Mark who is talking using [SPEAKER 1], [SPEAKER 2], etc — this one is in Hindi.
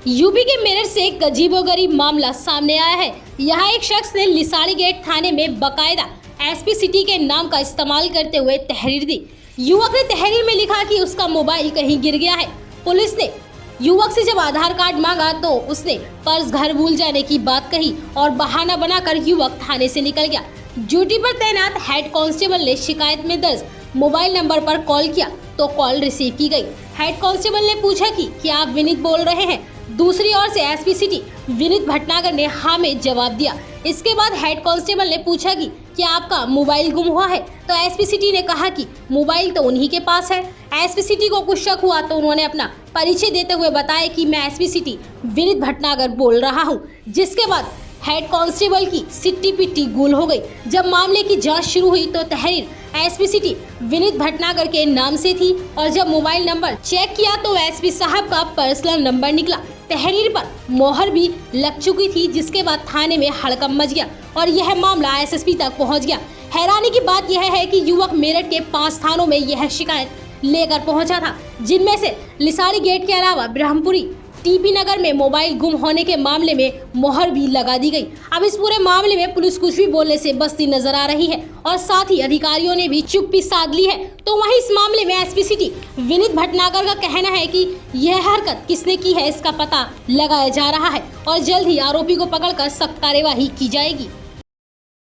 [SPEAKER 1] यूपी के मेरठ से एक अजीबोगरीब मामला सामने आया है। यहाँ एक शख्स ने लिसाड़ी गेट थाने में बकायदा एसपी सिटी के नाम का इस्तेमाल करते हुए तहरीर दी। युवक ने तहरीर में लिखा कि उसका मोबाइल कहीं गिर गया है। पुलिस ने युवक से जब आधार कार्ड मांगा तो उसने पर्स घर भूल जाने की बात कही और बहाना बनाकर युवक थाने से निकल गया। ड्यूटी पर तैनात हेड कांस्टेबल ने शिकायत में दर्ज मोबाइल नंबर पर कॉल किया तो कॉल रिसीव की गई। हेड कांस्टेबल ने पूछा कि क्या आप विनीत बोल रहे हैं। दूसरी ओर से एसपी सिटी विनीत भटनागर ने हाँ में जवाब दिया। इसके बाद हेड कांस्टेबल ने पूछा कि क्या आपका मोबाइल गुम हुआ है, तो एसपी सिटी ने कहा कि मोबाइल तो उन्हीं के पास है। एसपी सिटी को कुछ शक हुआ तो उन्होंने अपना परिचय देते हुए बताया कि मैं एसपी सिटी विनीत भटनागर बोल रहा हूं, जिसके बाद हेड कांस्टेबल की सिट्टी पिट्टी गुल हो गई। जब मामले की जांच शुरू हुई तो तहरीर एसपी सिटी विनीत भटनागर के नाम से थी और जब मोबाइल नंबर चेक किया तो एसपी साहब का पर्सनल नंबर निकला। तहरीर पर मोहर भी लग चुकी थी, जिसके बाद थाने में हड़कंप मच गया और यह मामला एसएसपी तक पहुंच गया। हैरानी की बात यह है कि युवक मेरठ के 5 थानों में यह शिकायत लेकर पहुंचा था, जिनमें से लिसाड़ी गेट के अलावा ब्रह्मपुरी टीपी नगर में मोबाइल गुम होने के मामले में मोहर भी लगा दी गई। अब इस पूरे मामले में पुलिस कुछ भी बोलने से बचती नजर आ रही है और साथ ही अधिकारियों ने भी चुप्पी साध ली है। तो वहीं इस मामले में एसपी सिटी विनीत भटनागर का कहना है कि यह हरकत किसने की है इसका पता लगाया जा रहा है और जल्द ही आरोपी को पकड़कर सख्त कार्यवाही की जाएगी।